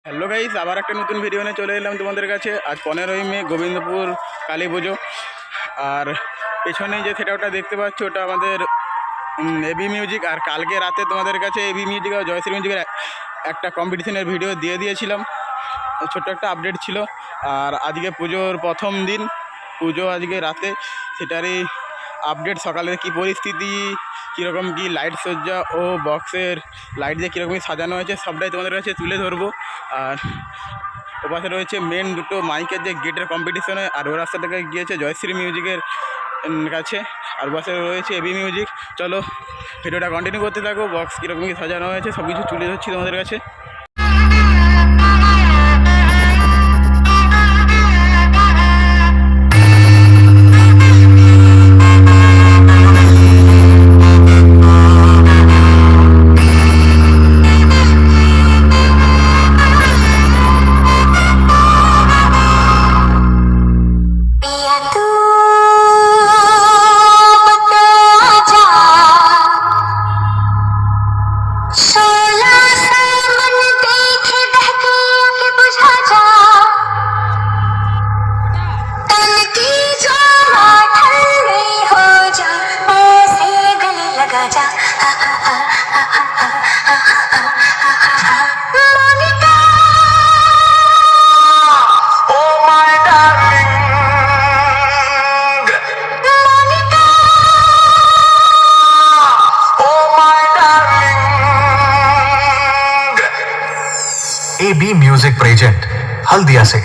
Hello guys, আবার একটা নতুন ভিডিও নিয়ে চলে এলাম তোমাদের কাছে। আজ 15ই মে, গোবিন্দপুর কালী পুজো। আর পেছনে যে সেটআপটা দেখতে পাচ্ছ ওটা আমাদের এবি মিউজিক। আর কালকে রাতে তোমাদের কাছে এবি মিউজিক আর জয়শ্রী মিউজিকের একটা কম্পিটিশনের ভিডিও দিয়ে দিয়েছিলাম, ছোট্ট একটা আপডেট ছিল। আর আজকে পুজোর প্রথম দিন, পুজো আজকে রাতে, সেটারই আপডেট। সকালের কি পরিস্থিতি, কীরকম কি লাইট সজ্জা ও বক্সের লাইট দিয়ে কীরকম সাজানো হয়েছে সবটাই তোমাদের কাছে তুলে ধরবো। আর ওপাশে রয়েছে মেন দুটো মাইকের যে গেটের কম্পিটিশন হয়, আর ও রাস্তা থেকে গিয়েছে জয়শ্রী মিউজিকের কাছে, আর পাশে রয়েছে এবি মিউজিক। চলো ভিডিওটা কন্টিনিউ করতে থাকো। বক্স কীরকম কি সাজানো হয়েছে সব কিছু তুলে ধরছি তোমাদের কাছে। AB Music present हल्दिया से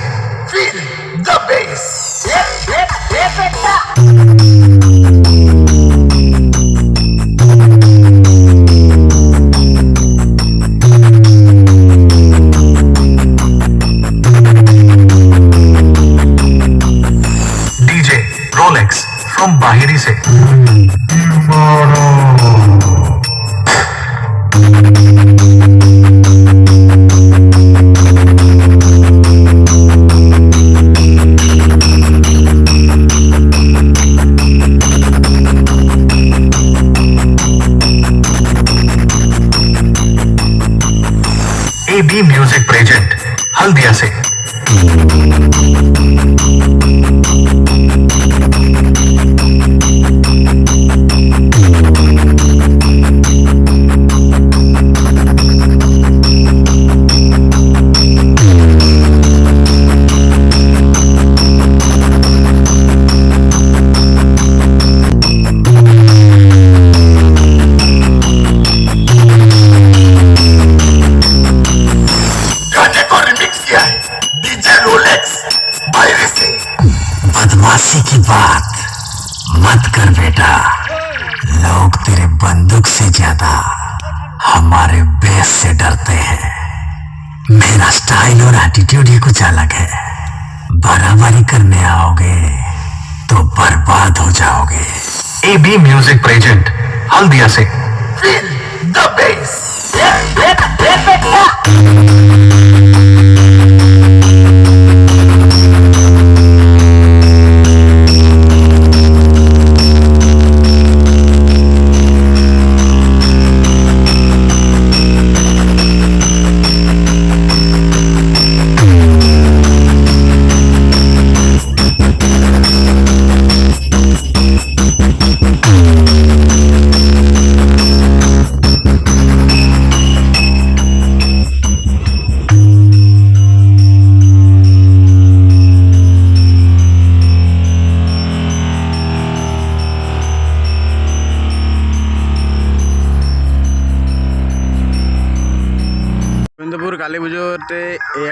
Feel the bass. DJ Rolex from Bahiri से AB Music present हल्दिया से बदमाशी की बात मत कर बेटा, लोग तेरे बंदूक से ज्यादा हमारे बेस से डरते हैं। मेरा स्टाइल और एटीट्यूड ही कुछ अलग है। बराबरी करने आओगे तो बर्बाद हो जाओगे। AB म्यूजिक प्रेजेंट हल्दिया से Feel the bass. Gobindapur Kali পুজোতে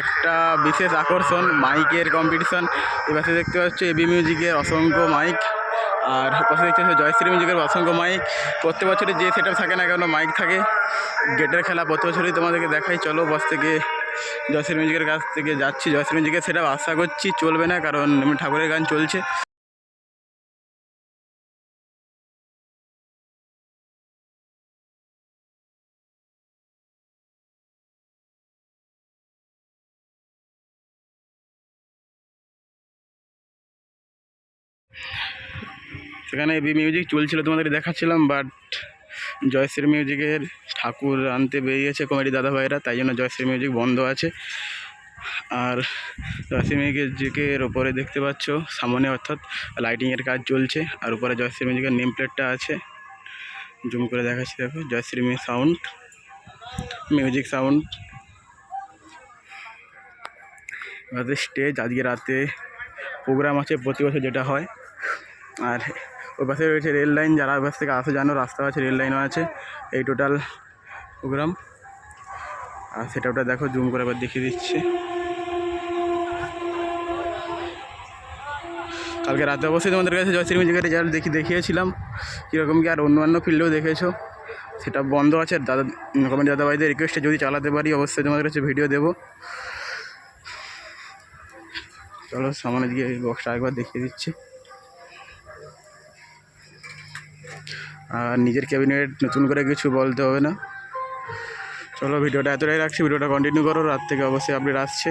একটা বিশেষ আকর্ষণ মাইকের কম্পিটিশন। এপাশে দেখতে পাচ্ছ এবি মিউজিকের অসংখ্য মাইক, আর পাশে দেখতে পাচ্ছ জয়শ্রী মিউজিকের অসংখ্য মাইক। প্রত্যেক বছরই যে সেটআপ থাকে না কেন মাইক থাকে। গেটের খেলা প্রতি বছরই তোমাদেরকে দেখাই। চলো বস থেকে জয়শ্রী মিউজিকের কাছ থেকে যাচ্ছি। জয়শ্রী মিউজিকের সেটআপ আশা করছি চলবে না, কারণ এমনি ঠাকুরের গান চলছে। সেখানে এবি মিউজিক চলছিল, তোমাদের দেখাচ্ছিলাম। বাট জয়শ্রী মিউজিকের ঠাকুর আনতে বেরিয়েছে কমিটি দাদা ভাইরা, তাই জন্য জয়শ্রী মিউজিক বন্ধ আছে। আর জয়শ্রী মিউজিকের ওপরে দেখতে পাচ্ছ সামনে অর্থাৎ লাইটিংয়ের কাজ চলছে, আর উপরে জয়শ্রী মিউজিকের নেম প্লেটটা আছে। জুম করে দেখাচ্ছি, দেখো জয়শ্রী সাউন্ড, মিউজিক সাউন্ড। আমাদের স্টেজ আজকে রাতে প্রোগ্রাম আছে প্রতি বছর যেটা হয়। আর ওই পাশে রয়েছে রেল লাইন, যারা ওই পাশ থেকে আসে জানো, রাস্তা আছে, রেল লাইনও আছে। এই টোটাল প্রোগ্রাম। আর সেটা ওটা দেখো, জুম করে আবার দেখিয়ে দিচ্ছি। কালকে রাতে অবশ্যই তোমাদের কাছে জয়শ্রী মিউজিকের রেজাল্ট দেখিয়েছিলাম কীরকম কি, আর অন্যান্য ফিল্ডেও দেখেছো। সেটা বন্ধ আছে, দাদা কমেন্ট দাদাভাইদের রিকোয়েস্টে যদি চালাতে পারি অবশ্যই তোমাদের কাছে ভিডিও দেবো। চলো সামনে দিকে বক্সটা একবার দেখিয়ে দিচ্ছি। আর নিজের ক্যাবিনেট নতুন করে কিছু বলতে হবে না। চলো ভিডিওটা এতটাই রাখছি, ভিডিওটা কন্টিনিউ করো, রাত থেকে অবশ্যই আপডেট আসছে।